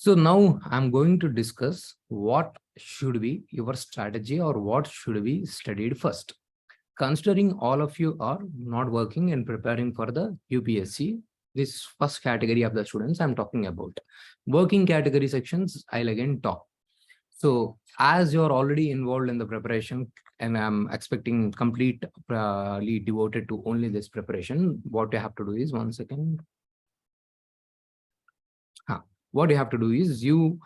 So now I'm going to discuss what should be your strategy or what should be studied first. Considering all of you are not working and preparing for the UPSC, this first category of the students I'm talking about. Working category sections, I'll again talk. So as you're already involved in the preparation and I'm expecting completely devoted to only this preparation, what you have to do is, one second. What you have to do is you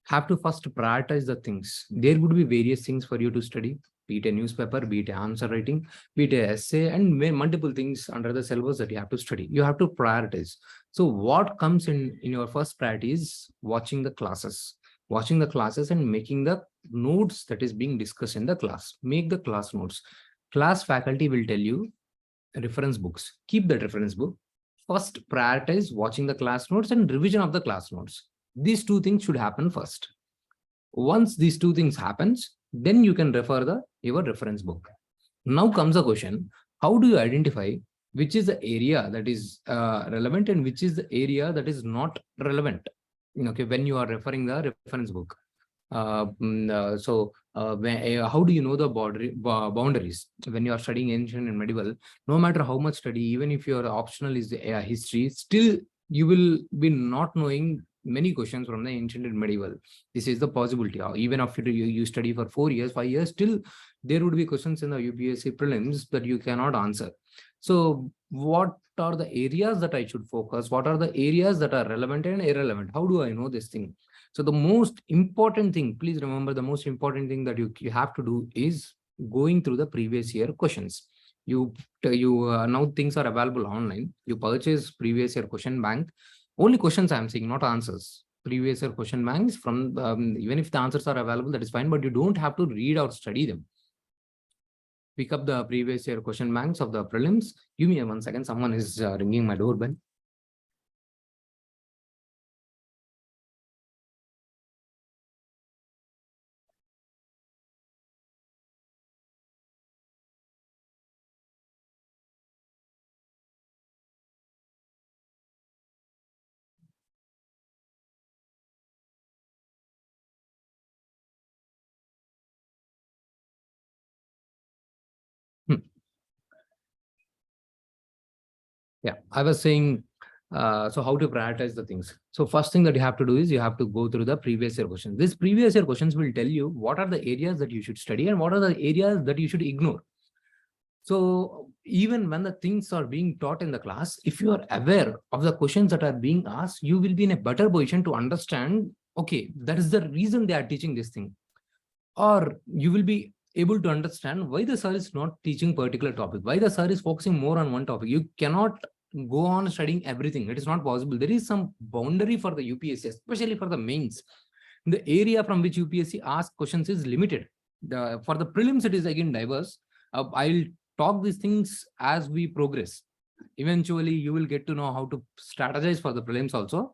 have to first prioritize the things. There would be various things for you to study, be it a newspaper, be it answer writing, be it a essay, and multiple things under the syllabus that you have to study. You have to prioritize. So what comes in your first priority is watching the classes and making the notes that is being discussed in the class. Make the class notes. Class faculty will tell you reference books. Keep that reference book. First, prioritize watching the class notes and revision of the class notes. These two things should happen first. Once these two things happens, then you can refer your reference book. Now comes the question, how do you identify which is the area that is relevant and which is the area that is not relevant? Okay, when you are referring the reference book. How do you know the boundaries when you are studying ancient and medieval? No matter how much study, even if your optional is history, still you will be not knowing many questions from the ancient and medieval. This is the possibility. Even after you study for 4 years, 5 years, still there would be questions in the UPSC prelims that you cannot answer. So what are the areas that I should focus? What are the areas that are relevant and irrelevant? How do I know this thing? So the most important thing, please remember, the most important thing that you have to do is going through the previous year questions. Now things are available online. You purchase previous year question bank. Only questions I'm saying, not answers. Previous year question banks from even if the answers are available, that is fine, but you don't have to read or study them. Pick up the previous year question banks of the prelims. Give me 1 second. Someone is ringing my doorbell. Yeah, I was saying, so how to prioritize the things. So first thing that you have to do is you have to go through the previous year questions. These previous year questions will tell you what are the areas that you should study and what are the areas that you should ignore. So even when the things are being taught in the class, if you are aware of the questions that are being asked, you will be in a better position to understand, okay, that is the reason they are teaching this thing. Or you will be able to understand why the sir is not teaching particular topic, why the sir is focusing more on one topic. You cannot go on studying everything. It is not possible. There is some boundary for the UPSC, especially for the mains. The area from which UPSC asks questions is limited. For the prelims, it is again diverse. I'll talk these things as we progress. Eventually, you will get to know how to strategize for the prelims also.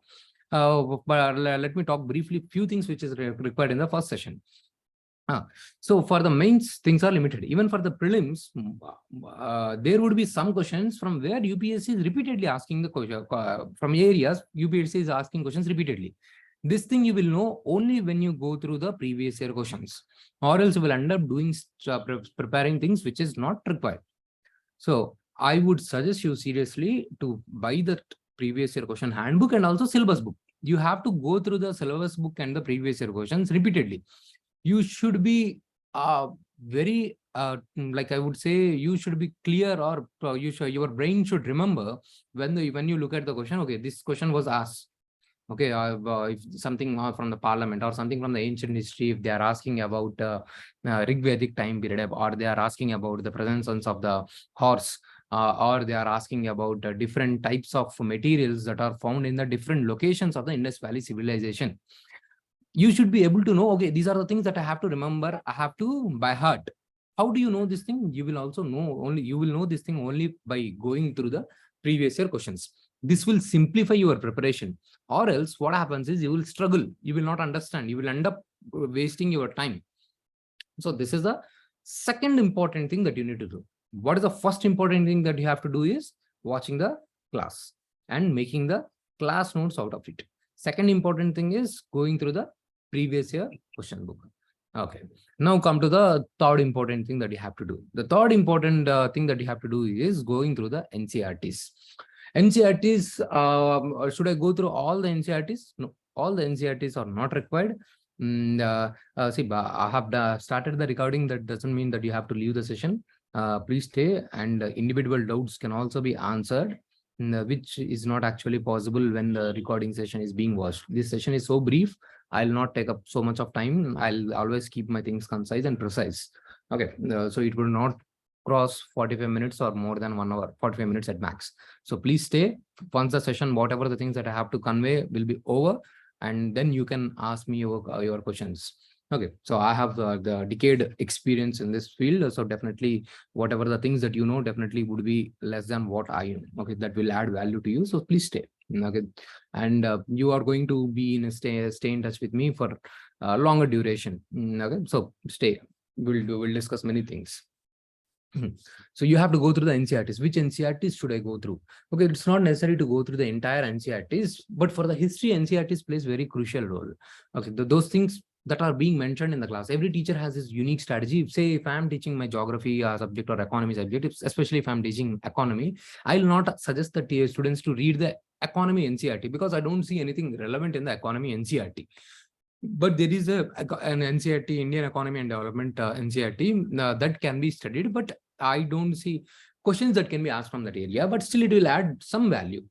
But let me talk briefly few things which is required in the first session. So for the mains, things are limited. Even for the prelims, there would be some questions from where UPSC is repeatedly asking the question. From areas, UPSC is asking questions repeatedly. This thing you will know only when you go through the previous year questions, or else you will end up doing preparing things which is not required. So I would suggest you seriously to buy the previous year question handbook and also syllabus book. You have to go through the syllabus book and the previous year questions repeatedly. You should be very like I would say, you should be clear, or your brain should remember when you look at the question. Okay, this question was asked. Okay, if something from the parliament or something from the ancient history, if they are asking about Rig Vedic time period, or they are asking about the presence of the horse, or they are asking about different types of materials that are found in the different locations of the Indus Valley civilization. You should be able to know, okay, these are the things that I have to remember, I have to by heart. How do you know this thing? You will also know you will know this thing only by going through the previous year questions. This will simplify your preparation, or else what happens is you will struggle, you will not understand, you will end up wasting your time. So this is the second important thing that you need to do. What is the first important thing that you have to do is watching the class and making the class notes out of it. Second important thing is going through the previous year question book. Okay. Now come to the third important thing that you have to do. The third important thing that you have to do is going through the NCRTs. NCRTs, should I go through all the NCRTs? No, all the NCRTs are not required. See, I have started the recording. That doesn't mean that you have to leave the session. Please stay, and individual doubts can also be answered, which is not actually possible when the recording session is being watched. This session is so brief, I'll not take up so much of time. I'll always keep my things concise and precise. Okay, so it will not cross 45 minutes or more than 1 hour, 45 minutes at max. So please stay. Once the session, whatever the things that I have to convey will be over, and then you can ask me your questions. Okay, so I have the decade experience in this field. So definitely whatever the things that you know definitely would be less than what I know. Okay, that will add value to you. So please stay. Okay, and you are going to be in a stay in touch with me for longer duration. Okay, so stay. We'll discuss many things. So you have to go through the NCRTs. Which NCRTs should I go through? Okay, it's not necessary to go through the entire NCRTs, but for the history, NCRTs plays very crucial role. Okay, those things that are being mentioned in the class. Every teacher has his unique strategy. Say if I'm teaching my geography subject or economy subject, especially if I'm teaching economy, I'll not suggest the students to read the economy NCRT because I don't see anything relevant in the economy NCRT. But there is an NCRT, Indian Economy and Development NCRT that can be studied, but I don't see questions that can be asked from that area, but still it will add some value.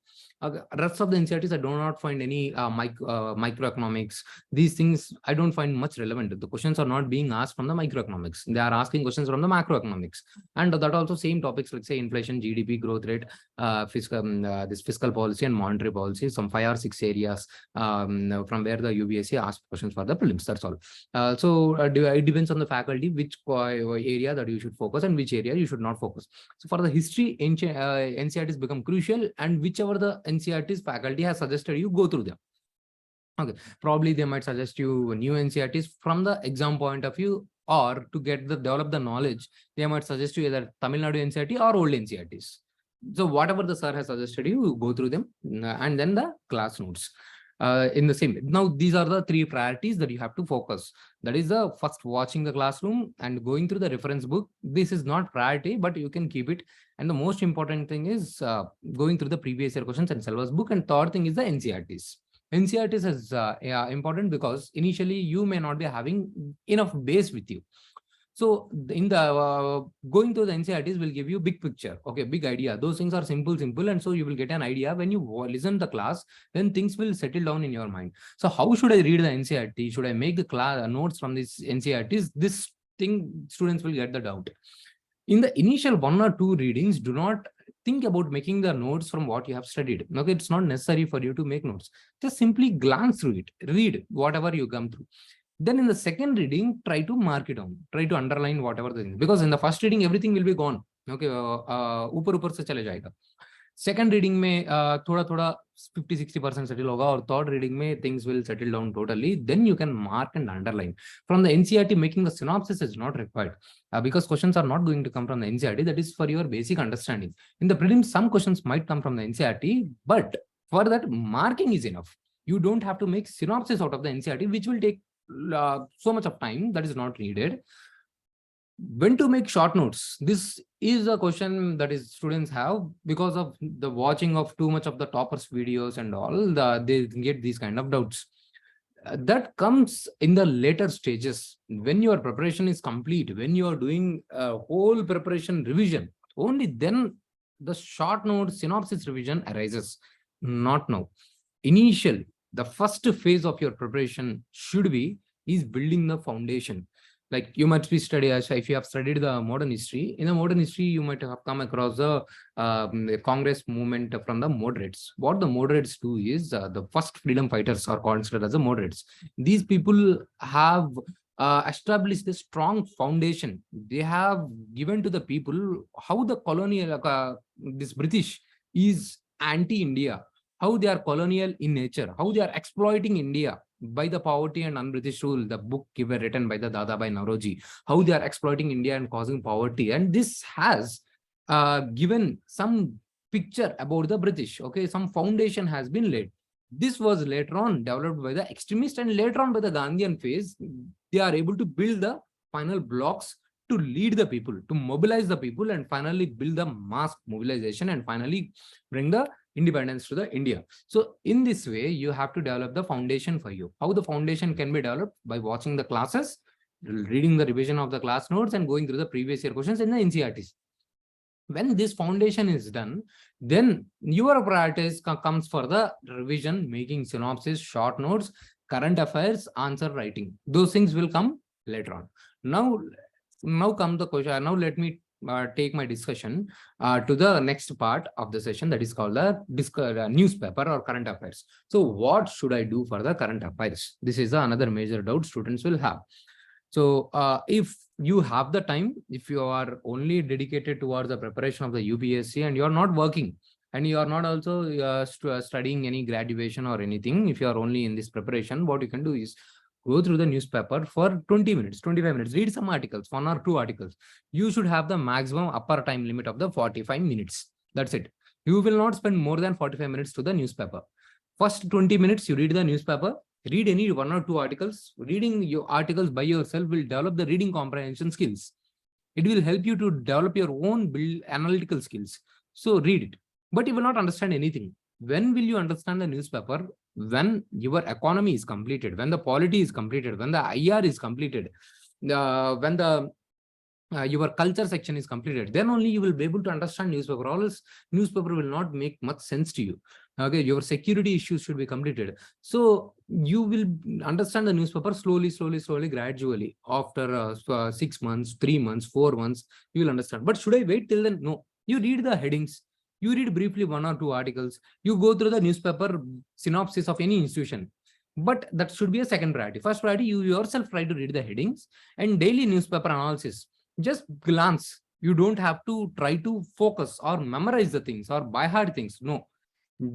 Rest of the NCRTs, I do not find any microeconomics. These things I don't find much relevant. The questions are not being asked from the microeconomics. They are asking questions from the macroeconomics. And that also same topics, like say inflation, GDP, growth rate, this fiscal policy and monetary policy, some 5 or 6 areas from where the UBSC asks questions for the prelims. That's all. It depends on the faculty which area that you should focus and which area you should not focus. So for the history, NCRTs become crucial, and whichever the NCRTs faculty has suggested, you go through them. Okay, probably they might suggest you new NCRTs from the exam point of view, or to develop the knowledge, they might suggest you either Tamil Nadu NCRT or old NCRTs. So whatever the sir has suggested you go through them, and then the class notes. In the same. Now, these are the 3 priorities that you have to focus. That is the first, watching the classroom and going through the reference book. This is not priority, but you can keep it. And the most important thing is going through the previous year questions and syllabus book. And third thing is the NCRTs. NCRTs is important because initially you may not be having enough base with you. So in the going through the NCRTs will give you big picture, okay, big idea. Those things are simple, and so you will get an idea. When you listen to the class, then things will settle down in your mind. So how should I read the NCRT? Should I make the class notes from this NCRTs? This thing students will get the doubt. In the initial 1 or 2 readings, do not think about making the notes from what you have studied. Okay, it's not necessary for you to make notes. Just simply glance through it, read whatever you come through. Then in the second reading, try to mark it down, try to underline whatever the thing, because in the first reading, everything will be gone. Okay, ऊपर से चले जाएगा. Second reading में थोड़ा 50-60% settle होगा, और third reading में things will settle down totally. Then you can mark and underline. From the NCRT, making the synopsis is not required because questions are not going to come from the NCRT. That is for your basic understanding. In the prelims, some questions might come from the NCRT, but for that, marking is enough. You don't have to make synopsis out of the NCRT, which will take so much of time that is not needed. When to make short notes? This is a question that is students have because of the watching of too much of the toppers videos and all. They get these kind of doubts. That comes in the later stages when your preparation is complete, when you are doing a whole preparation revision. Only then the short note synopsis revision arises. Not now. Initial, the first phase of your preparation should be building the foundation. Like you might be studying, if you have studied the modern history, in the modern history, you might have come across the Congress movement from the moderates. What the moderates do is the first freedom fighters are considered as the moderates. These people have established a strong foundation. They have given to the people how the colonial, this British is anti-India, how they are colonial in nature, how they are exploiting India by the poverty and un-British rule, the book written by the Dadabhai Naoroji, how they are exploiting India and causing poverty. And this has given some picture about the British. Okay, some foundation has been laid. This was later on developed by the extremists, and later on by the Gandhian phase, they are able to build the final blocks to lead the people, to mobilize the people, and finally build the mass mobilization and finally bring the independence to the India. So in this way, you have to develop the foundation for you. How the foundation can be developed? By watching the classes, reading the revision of the class notes, and going through the previous year questions in the NCERTs. When this foundation is done, then your priorities comes for the revision, making synopsis, short notes, current affairs, answer writing. Those things will come later on. Now come the question. Now let me take my discussion to the next part of the session, that is called the newspaper or current affairs. So what should I do for the current affairs? This is another major doubt students will have. So if you have the time, if you are only dedicated towards the preparation of the UPSC and you are not working and you are not also studying any graduation or anything, if you are only in this preparation, what you can do is go through the newspaper for 20 minutes, 25 minutes, read some articles, 1 or 2 articles. You should have the maximum upper time limit of the 45 minutes. That's it. You will not spend more than 45 minutes to the newspaper. First 20 minutes, you read the newspaper, read any 1 or 2 articles. Reading your articles by yourself will develop the reading comprehension skills. It will help you to develop your own analytical skills. So read it, but you will not understand anything. When will you understand the newspaper? When your economy is completed, when the polity is completed, when the IR is completed, when the your culture section is completed, then only you will be able to understand newspaper. Or else newspaper will not make much sense to you. Okay, your security issues should be completed. So you will understand the newspaper slowly, gradually. After 6 months, 3 months, 4 months, you will understand. But should I wait till then? No. You read the headings. You read briefly 1 or 2 articles. You go through the newspaper synopsis of any institution. But that should be a second priority. First priority, you yourself try to read the headings and daily newspaper analysis. Just glance. You don't have to try to focus or memorize the things or by heart things. No,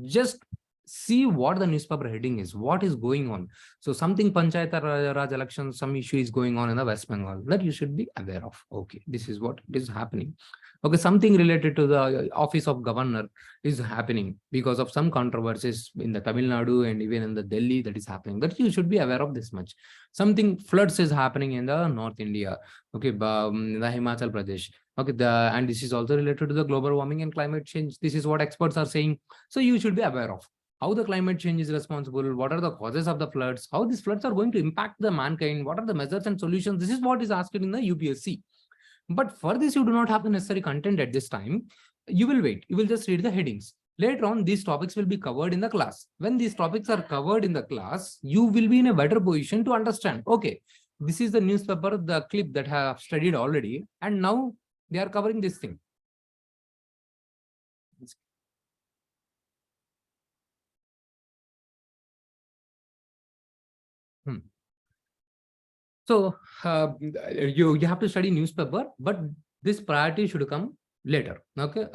just see what the newspaper heading is, what is going on. So something Panchayat Raj election, some issue is going on in the West Bengal that you should be aware of. Okay, this is what is happening. Okay, something related to the office of governor is happening because of some controversies in the Tamil Nadu and even in the Delhi that is happening, that you should be aware of this much. Something floods is happening in the North India. Okay, the Himachal Pradesh. Okay, and this is also related to the global warming and climate change. This is what experts are saying. So you should be aware of how the climate change is responsible, what are the causes of the floods, how these floods are going to impact the mankind, what are the measures and solutions. This is what is asked in the UPSC. But for this, you do not have the necessary content at this time. You will wait. You will just read the headings. Later on, these topics will be covered in the class. When these topics are covered in the class, you will be in a better position to understand. Okay, this is the newspaper, the clip that I have studied already, and now they are covering this thing. So you have to study newspaper, but this priority should come later. Okay,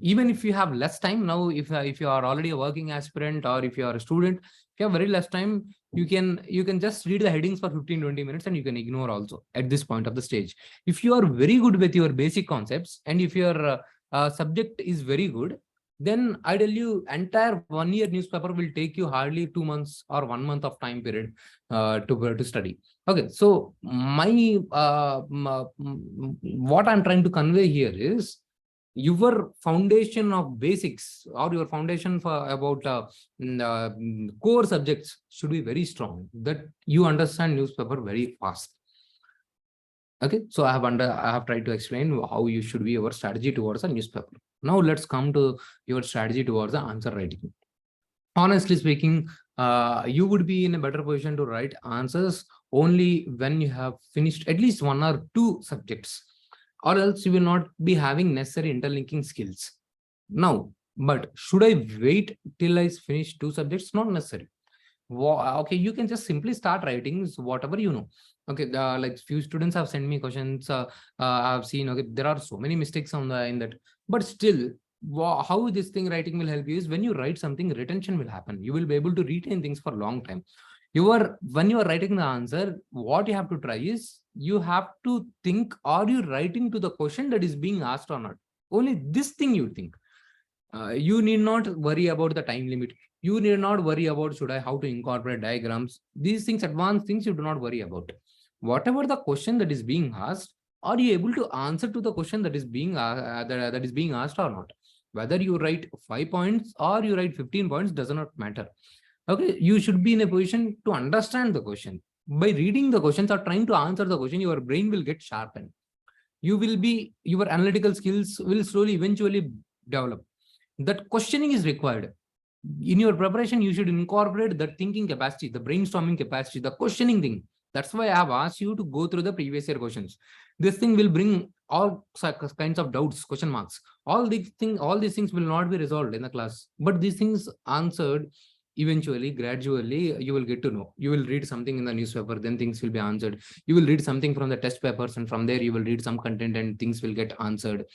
even if you have less time now, if you are already a working aspirant or if you are a student, if you have very less time, you can just read the headings for 15-20 minutes and you can ignore also at this point of the stage. If you are very good with your basic concepts and if your subject is very good, then I tell you, entire 1 year newspaper will take you hardly 2 months or 1 month of time period to study. Okay, so what I'm trying to convey here is your foundation of basics or your foundation for about core subjects should be very strong, that you understand newspaper very fast. Okay, so I have tried to explain how you should be your strategy towards a newspaper. Now let's come to your strategy towards the answer writing. Honestly speaking, you would be in a better position to write answers only when you have finished at least 1 or 2 subjects, or else you will not be having necessary interlinking skills. Now, but should I wait till I finish 2 subjects? Not necessary. Okay, you can just simply start writing whatever you know. Okay, like few students have sent me questions. I've seen, okay, there are so many mistakes in that, but still, how this thing writing will help you is when you write something, retention will happen. You will be able to retain things for a long time. When you are writing the answer, what you have to try is you have to think, are you writing to the question that is being asked or not? Only this thing you think. You need not worry about the time limit. You need not worry about how to incorporate diagrams. These things, advanced things, you do not worry about. Whatever the question that is being asked, are you able to answer to the question that is being that is being asked or not? Whether you write 5 points or you write 15 points does not matter. Okay, you should be in a position to understand the question. By reading the questions or trying to answer the question, your brain will get sharpened. Your analytical skills will slowly, eventually develop. That questioning is required. In your preparation, you should incorporate that thinking capacity, the brainstorming capacity, the questioning thing. That's why I have asked you to go through the previous year questions. This thing will bring all kinds of doubts, question marks. All these things will not be resolved in the class, but these things answered eventually, gradually, you will get to know. You will read something in the newspaper, then things will be answered. You will read something from the test papers, and from there you will read some content and things will get answered.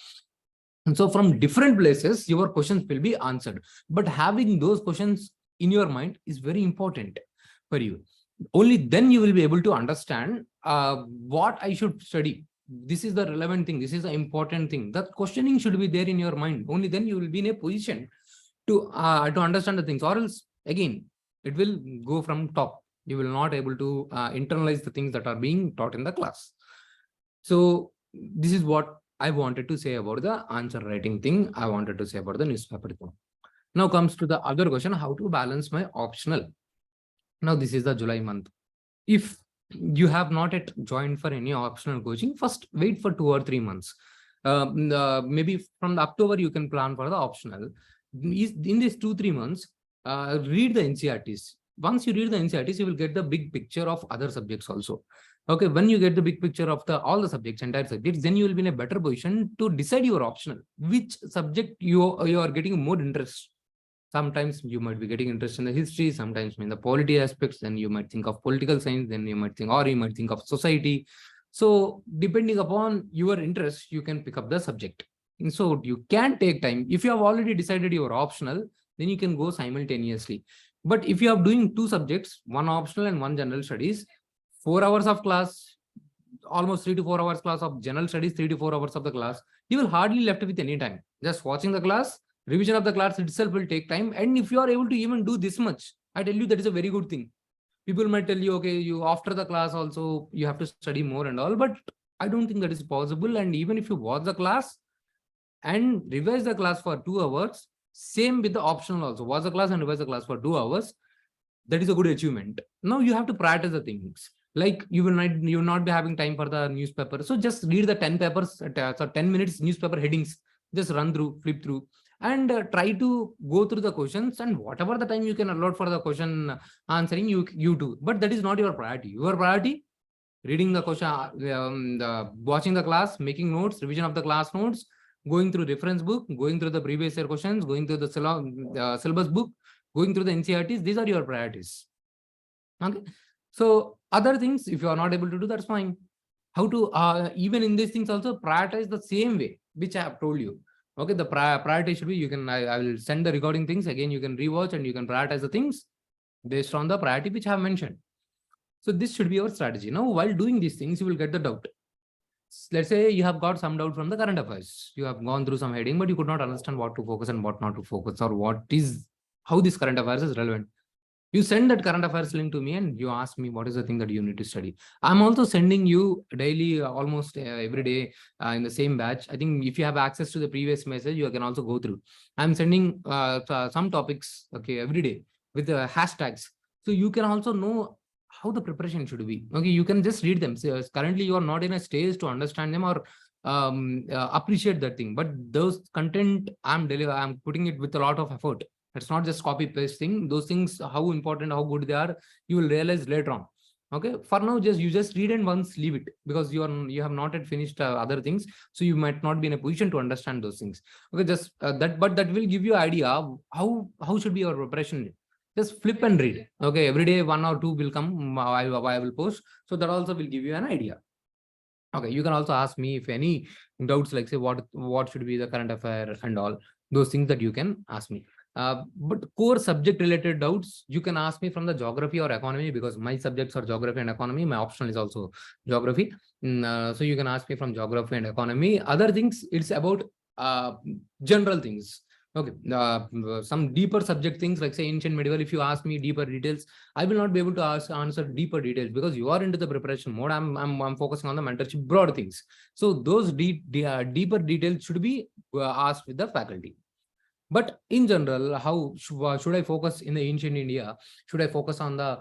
And so from different places, your questions will be answered. But having those questions in your mind is very important for you. Only then you will be able to understand what I should study. This is the relevant thing. This is the important thing. That questioning should be there in your mind. Only then you will be in a position to understand the things. Or else, again, it will go from top. You will not able to internalize the things that are being taught in the class. So this is what I wanted to say about the answer writing thing. I wanted to say about the newspaper thing. Now comes to the other question, how to balance my optional. Now this is the July month. If you have not yet joined for any optional coaching, first wait for 2 or 3 months. Maybe from the October, you can plan for the optional. In these 2-3 months, read the NCRTs. Once you read the NCRTs, you will get the big picture of other subjects also. Okay, when you get the big picture of all the subjects, entire subjects, then you will be in a better position to decide your optional, which subject you are getting more interest. Sometimes you might be getting interest in the history, sometimes in the polity aspects, then you might think of political science, then you might think of society. So depending upon your interest, you can pick up the subject. And so you can take time. If you have already decided your optional, then you can go simultaneously. But if you are doing 2 subjects, 1 optional and 1 general studies, 4 hours of class, almost 3 to 4 hours class of general studies, 3 to 4 hours of the class, you will hardly left with any time. Just watching the class, revision of the class itself will take time. And if you are able to even do this much, I tell you that is a very good thing. People might tell you, okay, you after the class also, you have to study more and all, but I don't think that is possible. And even if you watch the class and revise the class for 2 hours, same with the optional also, watch the class and revise the class for 2 hours, that is a good achievement. Now you have to practice the things. Like you will not be having time for the newspaper. So just read the 10 papers, so 10 minutes newspaper headings, just run through, flip through, and try to go through the questions, and whatever the time you can allot for the question answering, you do. But that is not your priority. Your priority, reading the question, watching the class, making notes, revision of the class notes, going through reference book, going through the previous year questions, going through the syllabus book, going through the NCRTs. These are your priorities. Okay. So other things, if you are not able to do, that's fine. How to, even in these things also, prioritize the same way, which I have told you. Okay, the priority should be, I will send the recording things. Again, you can rewatch and you can prioritize the things based on the priority which I have mentioned. So this should be your strategy. Now, while doing these things, you will get the doubt. Let's say you have got some doubt from the current affairs. You have gone through some heading, but you could not understand what to focus and what not to focus, or how this current affairs is relevant. You send that current affairs link to me and you ask me what is the thing that you need to study. I'm also sending you daily, almost every day in the same batch. I think if you have access to the previous message, you can also go through. I'm sending some topics, okay, every day with the hashtags. So you can also know how the preparation should be. Okay, you can just read them. So currently, you are not in a stage to understand them or appreciate that thing. But those content I'm putting it with a lot of effort. It's not just copy pasting. Those things, how important, how good they are, you will realize later on. Okay, for now, you just read and once leave it, because you have not yet finished other things, so you might not be in a position to understand those things. Okay, just but that will give you idea how should be your preparation. Just flip and read. Okay, every day 1 or 2 will come. I will post, so that also will give you an idea. Okay, you can also ask me if any doubts, like say what should be the current affair and all those things that you can ask me. But core subject related doubts, you can ask me from the geography or economy, because my subjects are geography and economy. My optional is also geography. So you can ask me from geography and economy. Other things, it's about general things. Okay, some deeper subject things like say ancient medieval. If you ask me deeper details, I will not be able to answer deeper details because you are into the preparation mode. I'm focusing on the mentorship broad things. So those deeper details should be asked with the faculty. But in general, how should I focus in the ancient India? Should I focus on the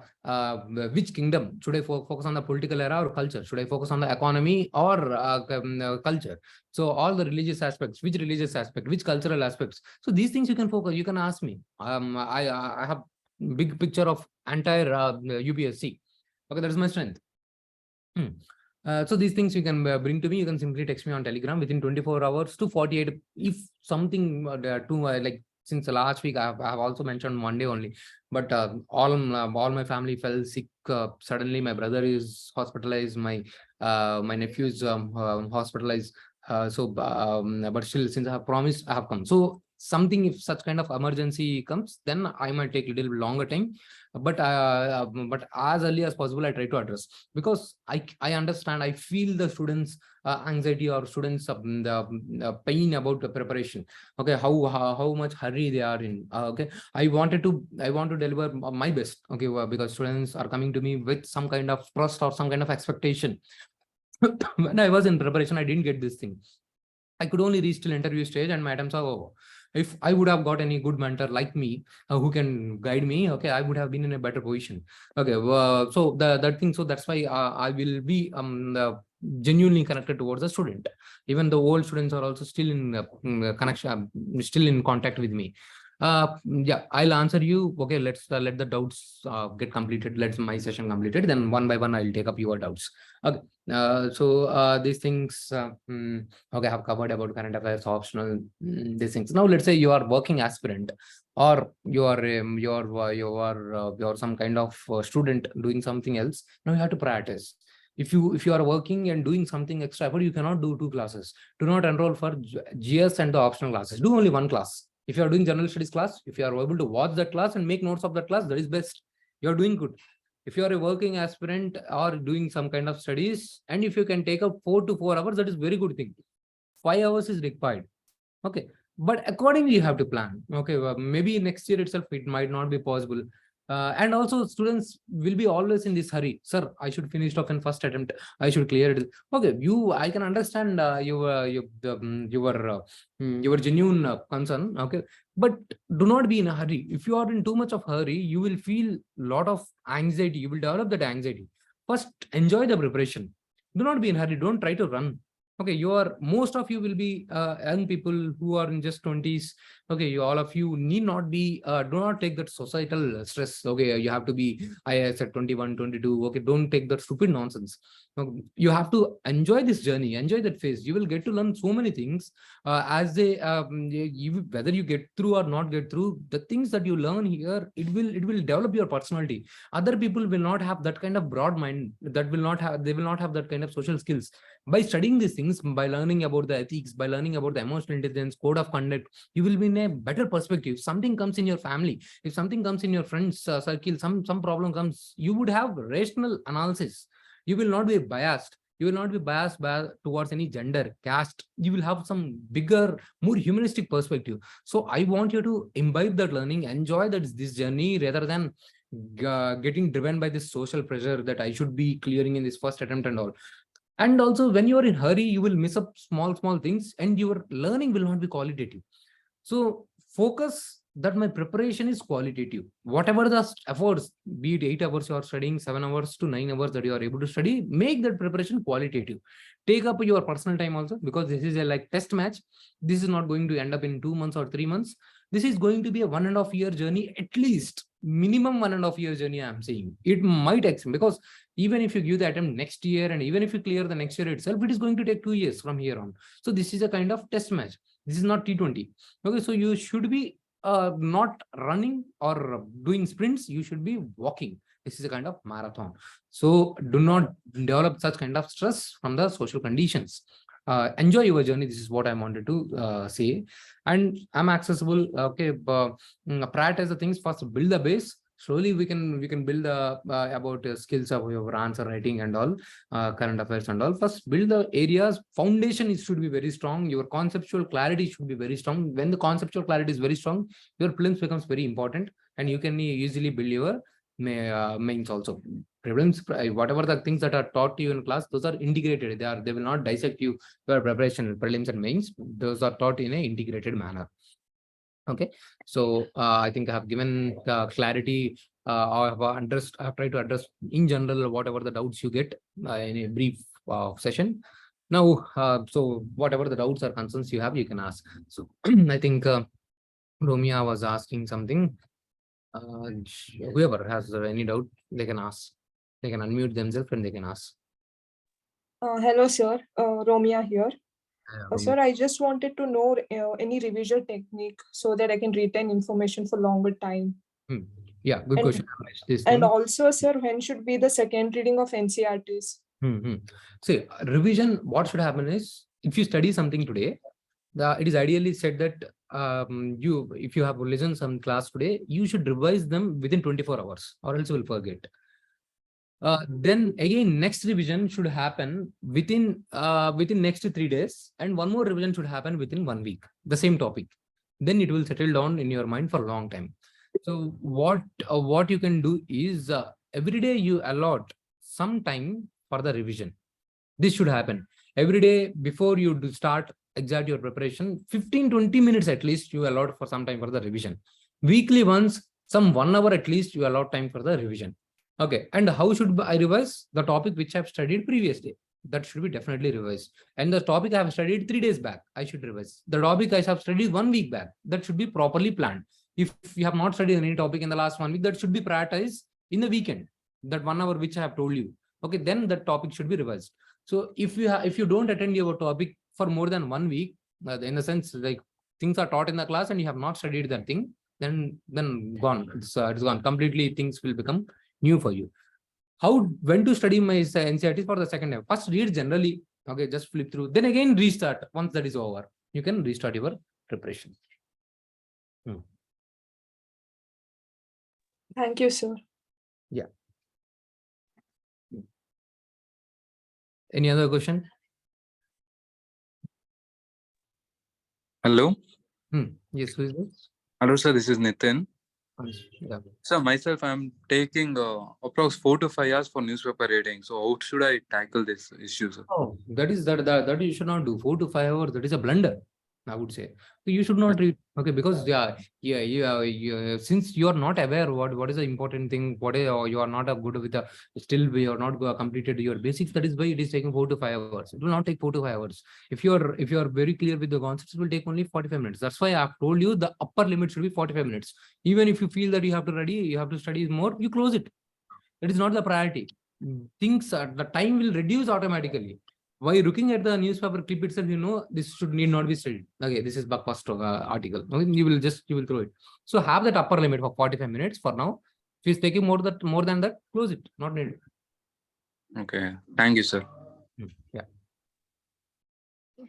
which kingdom? Should I focus on the political era or culture? Should I focus on the economy or culture? So all the religious aspects, which religious aspect, which cultural aspects. So these things you can focus. You can ask me. I have big picture of entire UPSC. Okay, that is my strength. So these things you can bring to me. You can simply text me on Telegram within 24 hours to 48. If something like since the last week, I have also mentioned Monday only, but all my family fell sick. Suddenly, my brother is hospitalized. My nephew is hospitalized. But still, since I have promised, I have come. So something, if such kind of emergency comes, then I might take a little longer time. But as early as possible, I try to address, because I understand, I feel the students anxiety or students the pain about the preparation. Okay, how much hurry they are in. Okay, I want to deliver my best. Okay, because students are coming to me with some kind of trust or some kind of expectation. When I was in preparation, I didn't get this thing. I could only reach till interview stage and my attempts are over. If I would have got any good mentor like me who can guide me, okay, I would have been in a better position. Okay, so that thing. So that's why I will be genuinely connected towards the student. Even the old students are also still in connection, still in contact with me. Yeah, I'll answer you. Okay, let's let the doubts get completed. Let's my session completed. Then one by one, I'll take up your doubts. Okay. These things. Okay, I have covered about current affairs, optional, these things. Now, let's say you are working aspirant, or you're some kind of student doing something else. Now you have to prioritize. If you are working and doing something extra, but you cannot do 2 classes. Do not enroll for GS and the optional classes. Do only 1 class. If you are doing general studies class, if you are able to watch that class and make notes of that class, that is best. You are doing good. If you are a working aspirant or doing some kind of studies, and if you can take up 4 to 4 hours, that is very good thing. 5 hours is required. Okay, but accordingly you have to plan. Okay, well, maybe next year itself it might not be possible. And also students will be always in this hurry. Sir, I should finish off in first attempt. I should clear it. Okay, I can understand your genuine concern. Okay, but do not be in a hurry. If you are in too much of hurry, you will feel lot of anxiety. You will develop that anxiety. First, enjoy the preparation. Do not be in a hurry. Don't try to run. Okay, most of you will be young people who are in just 20s. Okay, all of you need not be do not take that societal stress. Okay, you have to be I said 21, 22. Okay, don't take that stupid nonsense. You have to enjoy this journey, enjoy that phase. You will get to learn so many things as they whether you get through or not get through, the things that you learn here, it will develop your personality. Other people will not have that kind of broad mind, they will not have that kind of social skills. By studying these things, by learning about the ethics, by learning about the emotional intelligence, code of conduct, you will be in a better perspective. If something comes in your family, if something comes in your friends circle, some problem comes, you would have rational analysis. You will not be biased. You will not be biased towards any gender, caste. You will have some bigger, more humanistic perspective. So I want you to imbibe that learning, enjoy this journey, rather than getting driven by this social pressure that I should be clearing in this first attempt and all. And also, when you are in hurry, you will miss up small things, and your learning will not be qualitative. So focus that my preparation is qualitative. Whatever the efforts, be it 8 hours you are studying, 7 hours to 9 hours that you are able to study, make that preparation qualitative. Take up your personal time also, because this is a like test match. This is not going to end up in 2 months or 3 months. This is going to be a 1.5 year journey, at least minimum 1.5 year journey. I'm saying it might extend, because even if you give the attempt next year, and even if you clear the next year itself, it is going to take 2 years from here on. So this is a kind of test match. This is not T20. Okay, so you should be not running or doing sprints. You should be walking. This is a kind of marathon. So do not develop such kind of stress from the social conditions. Enjoy your journey. This is what I wanted to say. And I'm accessible. Okay, prioritize the things first. Build the base. Slowly we can build about skills of your answer writing and all, current affairs and all. First, build the areas. Foundation should be very strong. Your conceptual clarity should be very strong. When the conceptual clarity is very strong, your prelims becomes very important, and you can easily build your mains also. Prelims, whatever the things that are taught to you in class, those are integrated. They will not dissect your preparation, prelims and mains. Those are taught in an integrated manner. Okay, so I think I have given clarity. I have tried to address in general whatever the doubts you get in a brief session. Now, so whatever the doubts or concerns you have, you can ask. So I think Romeo was asking something. Whoever has any doubt, they can ask. They can unmute themselves and they can ask. Hello, sir. Romeo here. Romeo. Sir, I just wanted to know any revision technique so that I can retain information for longer time. Yeah, good question. And also, sir, when should be the second reading of Ncerts? See, revision, what should happen is, if you study something today, it is ideally said that if you have listened some class today, you should revise them within 24 hours or else you will forget. Then again, next revision should happen within next 3 days, and one more revision should happen within 1 week, the same topic. Then it will settle down in your mind for a long time. So what you can do is every day you allot some time for the revision. This should happen every day before you start exact your preparation. 15-20 minutes at least you allot for some time for the revision. Weekly once, some 1 hour at least you allot time for the revision. Okay, and how should I revise? The topic which I've studied previous day, that should be definitely revised. And the topic I have studied 3 days back, I should revise. The topic I have studied 1 week back, that should be properly planned. If you have not studied any topic in the last 1 week, that should be prioritized in the weekend, that 1 hour which I have told you. Okay, then that topic should be revised. So if you don't attend your topic for more than 1 week, in the sense like things are taught in the class and you have not studied that thing, then gone. It's gone completely. Things will become new for you. When to study my NCERT for the second time? First read generally. Okay, just flip through. Then again restart. Once that is over, you can restart your preparation. Thank you, sir. Yeah. Any other question? Hello. Yes, who is this? Hello, sir. This is Nitin. Yeah. So myself, I'm taking approx 4 to 5 hours for newspaper reading. So how should I tackle this issue, sir? Oh, that you should not do. 4 to 5 hours. That is a blunder, I would say. So you should not read. Okay, because since you are not aware what is the important thing, you are not good with still you are not completed your basics. That is why it is taking 4 to 5 hours. It will not take 4 to 5 hours. If you are very clear with the concepts, it will take only 45 minutes. That's why I have told you the upper limit should be 45 minutes. Even if you feel that you have to study more, you close it. It is not the priority. The time will reduce automatically. While looking at the newspaper clip itself, this need not be studied. Okay, this is Buckfast article. Okay, you will throw it. So have that upper limit for 45 minutes for now. If it's taking more than that, close it. Not needed. Okay. Thank you, sir. Yeah.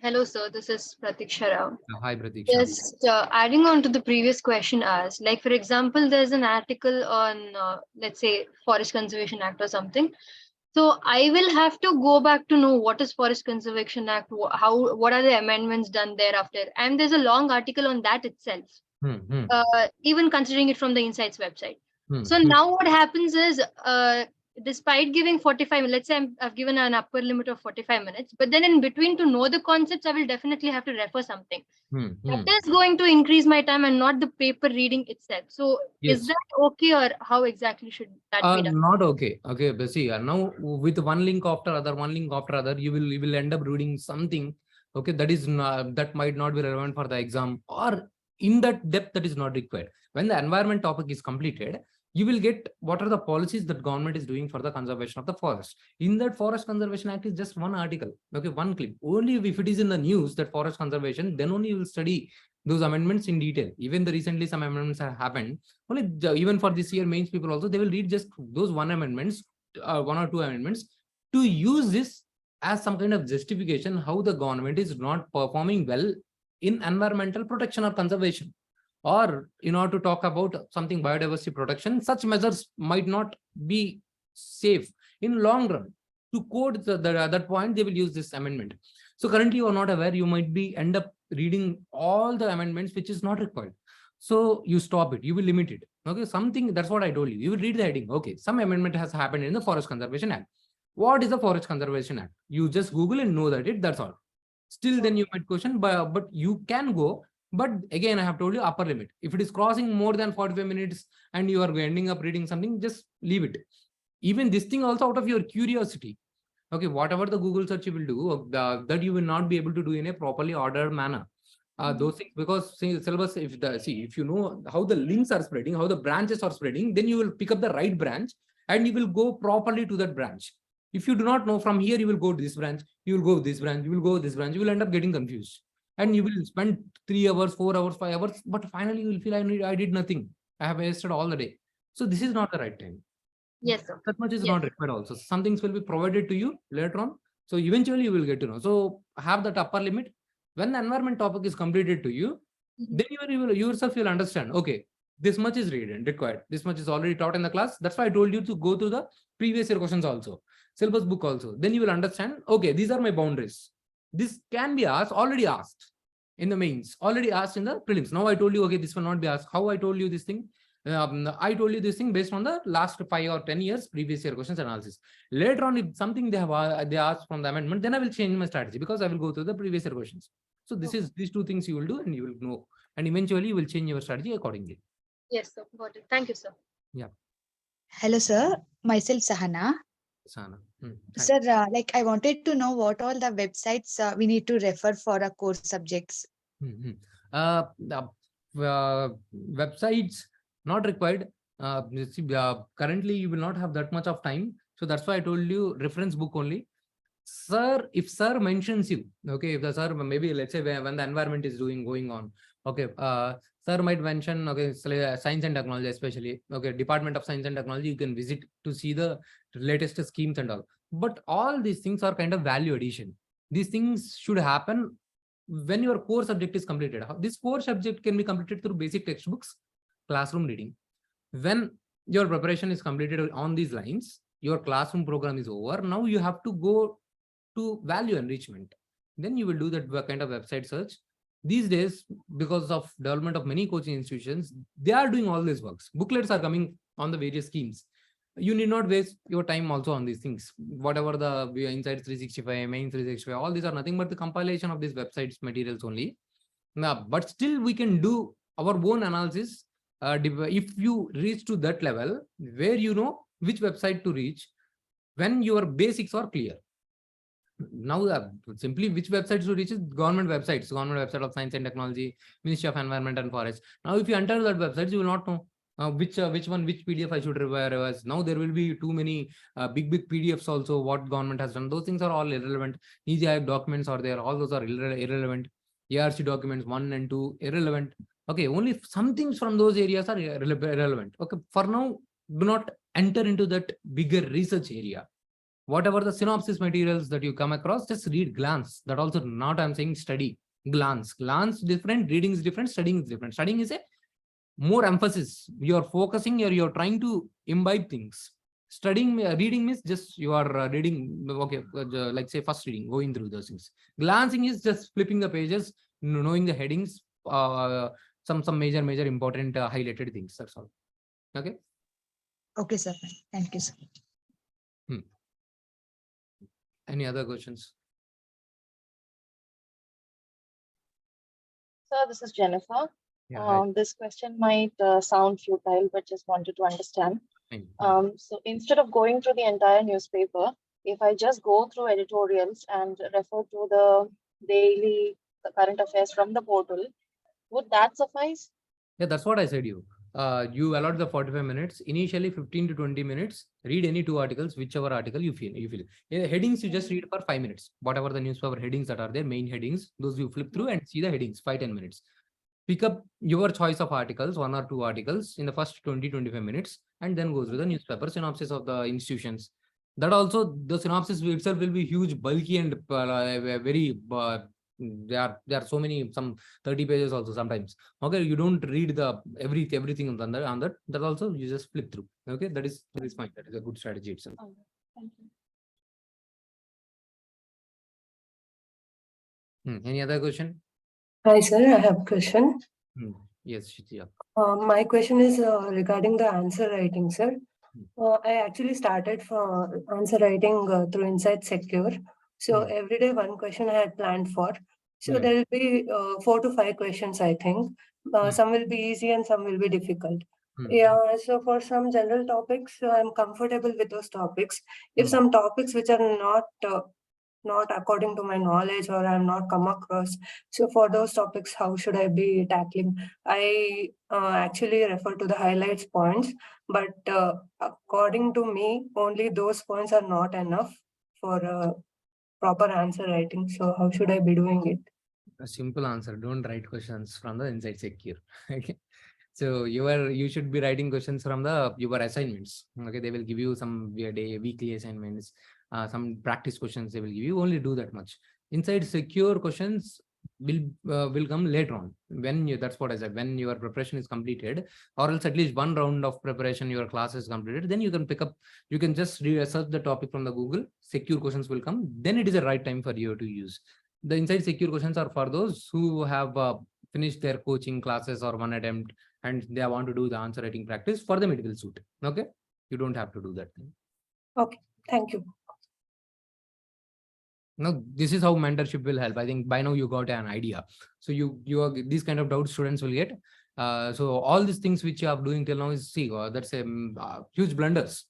Hello, sir. This is Pratiksha Rao. Hi, Pratiksha. Just adding on to the previous question asked, like, for example, there's an article on, let's say, Forest Conservation Act or something. So I will have to go back to know what is Forest Conservation Act, what are the amendments done thereafter. And there's a long article on that itself, even considering it from the Insights website. So now what happens is, despite giving 45 minutes, let's say I've given an upper limit of 45 minutes, but then in between to know the concepts, I will definitely have to refer something. That is going to increase my time and not the paper reading itself. So yes. Is that okay, or how exactly should that be done? Not okay. Okay, but see, now with one link after other, you will end up reading something. Okay, that might not be relevant for the exam, or in that depth that is not required. When the environment topic is completed, you will get what are the policies that government is doing for the conservation of the forest. In that Forest Conservation Act is just one article, okay, one clip. Only if it is in the news that forest conservation, then only you will study those amendments in detail. Even recently some amendments have happened. Only even for this year mains people also, they will read just those one or two amendments to use this as some kind of justification how the government is not performing well in environmental protection or conservation. or in order to talk about something biodiversity protection, such measures might not be safe in long run. To code that point, they will use this amendment. So currently you are not aware, you might be end up reading all the amendments which is not required. So you stop it, you will limit it. Okay, something, that's what I told you. You will read the heading. Okay, some amendment has happened in the Forest Conservation Act. What is the Forest Conservation Act? You just Google and know that that's all. Still then you might question, but you can go. But again, I have told you upper limit. If it is crossing more than 45 minutes and you are ending up reading something, just leave it. Even this thing also out of your curiosity. Okay, whatever the Google search you will do, that you will not be able to do in a properly ordered manner. Those things, because syllabus, if you know how the links are spreading, how the branches are spreading, then you will pick up the right branch and you will go properly to that branch. If you do not know, from here you will go to this branch, you will go this branch, you will go this branch, you will end up getting confused. And you will spend 3 hours, 4 hours, 5 hours, but finally you will feel I did nothing. I have wasted all the day. So this is not the right time. Yes, sir. That much is not required also. Some things will be provided to you later on. So eventually you will get to know. So have that upper limit. When the environment topic is completed to you, then you yourself will understand, okay, this much is required. This much is already taught in the class. That's why I told you to go through the previous year questions also, syllabus book also. Then you will understand, okay, these are my boundaries. This can be asked, already asked in the mains, already asked in the prelims. Now I told you, okay, this will not be asked. How I told you this thing? I told you this thing based on the last 5 or 10 years previous year questions analysis. Later on, if something they asked from the amendment, then I will change my strategy because I will go through the previous year questions. So this is these two things you will do and you will know, and eventually you will change your strategy accordingly. Yes, sir. Got it. Thank you, sir. Yeah. Hello, sir. Myself, Sahana. Sana. Sir, I wanted to know what all the websites we need to refer for our core subjects. The websites not required. Currently, you will not have that much of time. So that's why I told you reference book only. Sir, if sir mentions you, okay, if the sir, maybe let's say when the environment is going on, okay, sir might mention, okay, science and technology, especially, okay, Department of Science and Technology, you can visit to see the latest schemes and all. But all these things are kind of value addition. These things should happen when your core subject is completed. This core subject can be completed through basic textbooks, classroom reading. When your preparation is completed on these lines, your classroom program is over. Now you have to go to value enrichment. Then you will do that kind of website search. These days, because of development of many coaching institutions, they are doing all these works. Booklets are coming on the various schemes. You need not waste your time also on these things. Whatever the Insights 365, Main 365, all these are nothing but the compilation of these websites materials only. Now, but still we can do our own analysis. If you reach to that level where you know which website to reach when your basics are clear. Now, simply which websites to reach is government websites, government website of Science and Technology, Ministry of Environment and Forest. Now, if you enter that website, you will not know which PDF I should revise. Now there will be too many big PDFs also, what government has done. Those things are all irrelevant. EGI documents are there. All those are irrelevant. ARC documents 1 and 2, irrelevant. Okay, only some things from those areas are irrelevant. Okay, for now, do not enter into that bigger research area. Whatever the synopsis materials that you come across, just read, glance. That also not I'm saying study. Glance different, reading is different, studying is different. Studying is a more emphasis. You're focusing or you're trying to imbibe things. Studying, reading means just you are reading, okay, like say first reading, going through those things. Glancing is just flipping the pages, knowing the headings, some major important highlighted things. That's all. Okay. Okay, sir. Thank you, sir. Any other questions? Sir, this is Jennifer. Yeah, This question might sound futile, but just wanted to understand. So instead of going through the entire newspaper, if I just go through editorials and refer to the daily current affairs from the portal, would that suffice? Yeah, that's what I said you. You allot the 45 minutes, initially 15 to 20 minutes, read any 2 articles, whichever article you feel. In the headings, you just read for 5 minutes. Whatever the newspaper headings that are there, main headings, those you flip through and see the headings, 5-10 minutes. Pick up your choice of articles, 1 or 2 articles in the first 20-25 minutes, and then go through the newspaper synopsis of the institutions. That also, the synopsis itself will be huge, bulky, and very There are so many, some 30 pages also sometimes. Okay, you don't read the everything on that. That also you just flip through. Okay, that is fine. That is a good strategy itself. Thank you. Any other question? Hi, sir. I have a question. Yes, Shitya. My question is regarding the answer writing, sir. I actually started for answer writing through Insights Secure. So every day one question I had planned for. So there will be 4 to 5 questions, I think. Some will be easy and some will be difficult. Yeah, so for some general topics, I'm comfortable with those topics. If some topics which are not according to my knowledge or I'm not come across. So for those topics, how should I be tackling? I actually refer to the highlights points, but according to me, only those points are not enough for proper answer writing. So how should I be doing it? A simple answer: don't write questions from the Insight Secure. Okay. So you should be writing questions from your assignments. Okay, they will give you some weekly assignments, some practice questions they will give you. Only do that much. Inside Secure questions will come later on, when that's what I said, when your preparation is completed, or else at least one round of preparation your class is completed. Then you can pick up, you can just research the topic from the Google. Secure questions will come. Then it is the right time for you to use. The Inside Secure questions are for those who have finished their coaching classes or one attempt and they want to do the answer writing practice. For them it will suit. Okay, you don't have to do that thing. Okay, thank you. Now this is how mentorship will help. I think by now you got an idea. So you are, these kind of doubts students will get. So all these things which you are doing till now is, see, that's a huge blunders.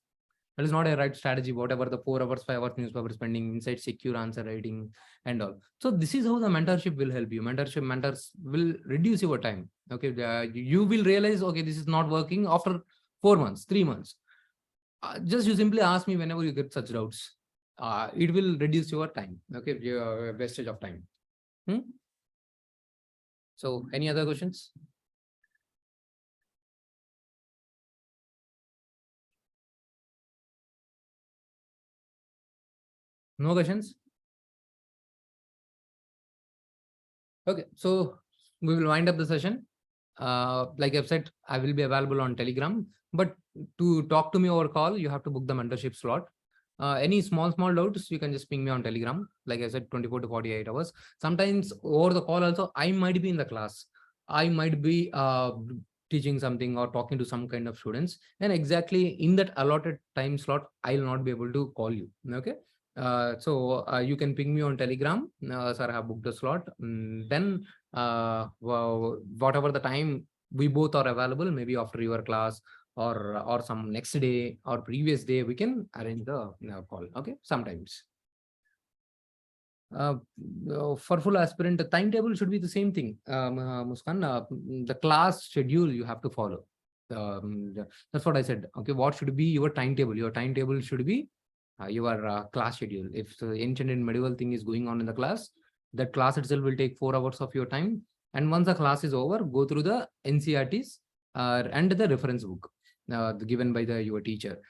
That is not a right strategy. Whatever the 4 hours, 5 hours newspaper spending, Inside Secure answer writing and all. So this is how the mentorship will help you. Mentors will reduce your time. Okay, you will realize, okay, this is not working after 4 months, 3 months. Just you simply ask me whenever you get such doubts. It will reduce your time. Okay, your wastage of time. So any other questions? No questions? Okay, so we will wind up the session. Like I've said, I will be available on Telegram, but to talk to me over call, you have to book the mentorship slot. Any small doubts, you can just ping me on Telegram. Like I said, 24 to 48 hours. Sometimes over the call also, I might be in the class. I might be teaching something or talking to some kind of students. And exactly in that allotted time slot, I'll not be able to call you. Okay. So you can ping me on Telegram. Sir, I have booked the slot. Then well, whatever the time we both are available, maybe after your class or some next day or previous day, we can arrange the call. Okay, sometimes. For full aspirant, the timetable should be the same thing. Muskan, the class schedule you have to follow. That's what I said. Okay, what should be your timetable? Your timetable should be your class schedule. If the ancient and medieval thing is going on in the class, that class itself will take 4 hours of your time. And once the class is over, go through the Ncerts and the reference book given by your teacher.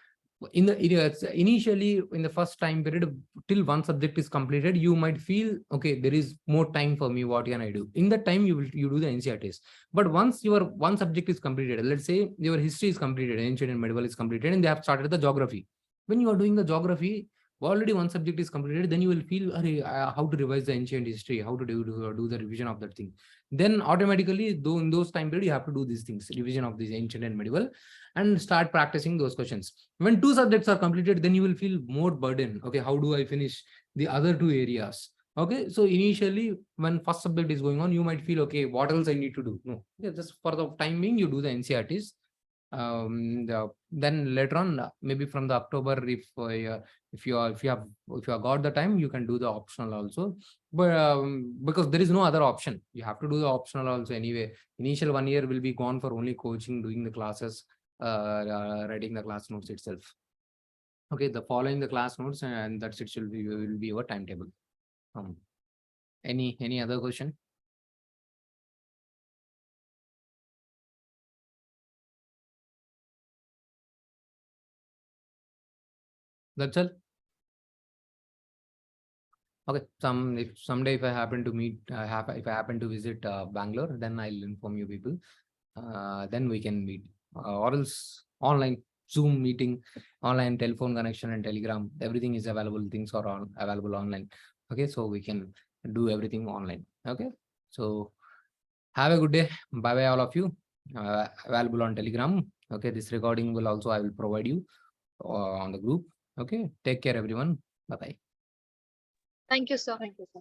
Initially in the first time period, till one subject is completed, you might feel, okay, there is more time for me. What can I do? In that time, you do the Ncerts. But once your one subject is completed, let's say your history is completed, ancient and medieval is completed, and they have started the geography. When you are doing the geography, already one subject is completed, then you will feel how to revise the ancient history, how to do the revision of that thing. Then automatically, though in those time period, you have to do these things, revision of these ancient and medieval, and start practicing those questions. When 2 subjects are completed, then you will feel more burden. Okay, how do I finish the other 2 areas? Okay, so initially when first subject is going on, you might feel, okay, what else I need to do? No, just for the time being, you do the Ncerts. Then later on, maybe from the October, if you have got the time, you can do the optional also. But because there is no other option, you have to do the optional also anyway. Initial 1 year will be gone for only coaching, doing the classes, writing the class notes itself. Okay, the following the class notes, and that's it will be your timetable. Any other question? That's all. Okay. Someday if I happen to meet, if I happen to visit Bangalore, then I'll inform you people. Then we can meet, or else online Zoom meeting, online telephone connection and Telegram. Everything is available. Things are all available online. Okay, so we can do everything online. Okay, so have a good day. Bye bye, all of you. Available on Telegram. Okay, this recording will also I will provide you on the group. Okay, take care, everyone. Bye bye. Thank you, sir. Thank you, sir.